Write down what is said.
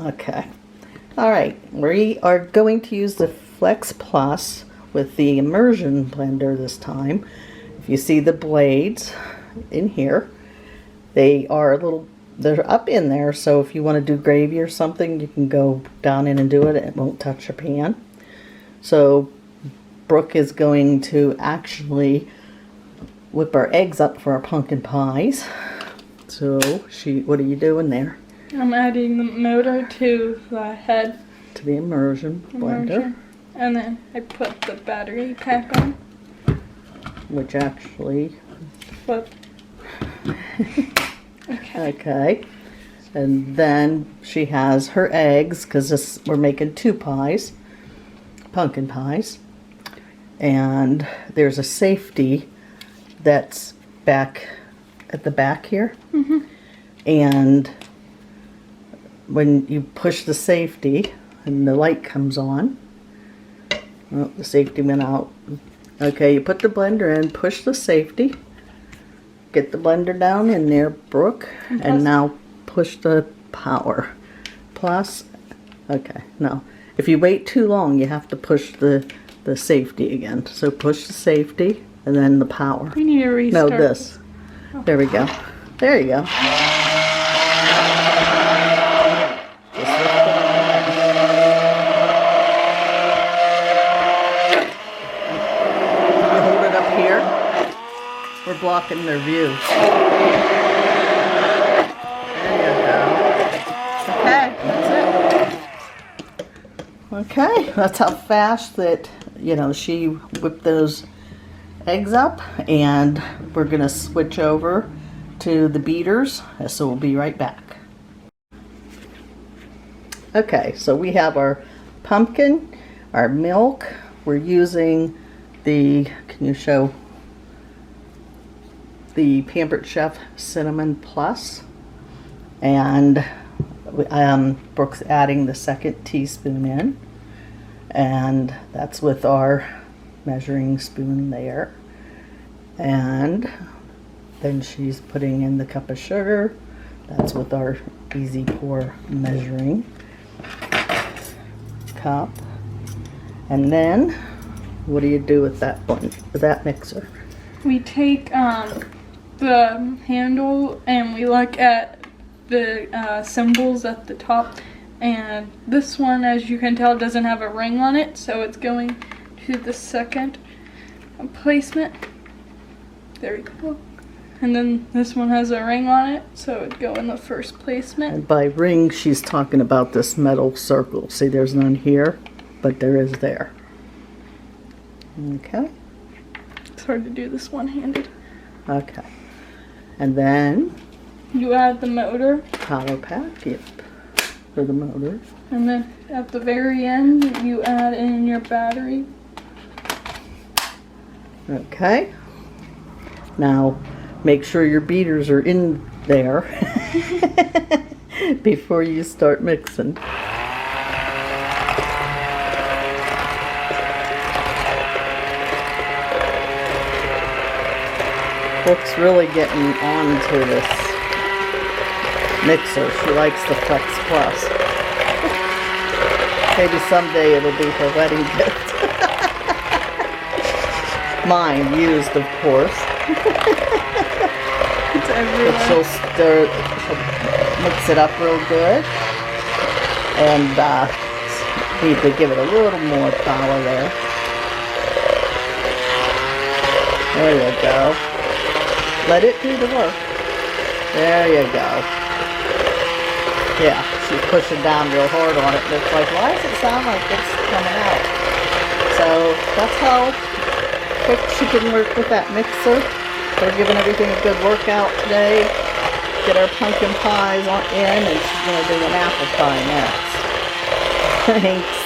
Okay. All right. We are going to use the Flex Plus with the Immersion blender this time. If you see the blades in here, they're up in there, so if you want to do gravy or something, you can go down in and do it. It won't touch your pan. So Brooke is going to actually whip our eggs up for our pumpkin pies. So what are you doing there? I'm adding the motor to the head. To the Immersion blender. And then I put the battery pack on. Which actually... Flip. Okay. And then she has her eggs, because we're making 2 pies. Pumpkin pies. And there's a safety that's back at the back here. Mm-hmm. And when you push the safety and the light comes on, oh, the safety went out. Okay, you put the blender in, push the safety, get the blender down in there, Brooke, and now push the power. Plus, okay, no. If you wait too long, you have to push the safety again. So push the safety and then the power. We need to restart. No, this. There we go. There you go. Hold it up here. We're blocking their view. There you go. Okay, that's it. Okay, that's how fast that, she whipped those eggs up, and we're gonna switch over to the beaters, so we'll be right back. Okay, so we have our pumpkin, our milk. We're using can you show the Pampered Chef Cinnamon Plus, and Brooke's adding the 2nd teaspoon in, and that's with our measuring spoon there. And then she's putting in the cup of sugar. That's with our easy pour measuring cup. And then what do you do with that mixer? We take the handle and we look at the symbols at the top, and this one, as you can tell, doesn't have a ring on it, so it's going to the 2nd placement. There we go. And then this one has a ring on it, so it'd go in the 1st placement. And by ring, she's talking about this metal circle. See, there's none here, but there is there. Okay. It's hard to do this one-handed. Okay. And then you add the motor. Power pack, yep, for the motor. And then at the very end, you add in your battery. Okay. Now, make sure your beaters are in there before you start mixing. Brooke's really getting on to this mixer. She likes the Flex Plus. Maybe someday it'll be her wedding gift. Mine, used, of course. It's everywhere. But she'll mix it up real good. And need to give it a little more power there. There you go. Let it do the work. There you go. Yeah, she's pushing down real hard on it. And it's like, why does it sound like it's coming out? So that's how quick she can work with that mixer. We're giving everything a good workout today. Get our pumpkin pies in, and she's going to do an apple pie next. Thanks.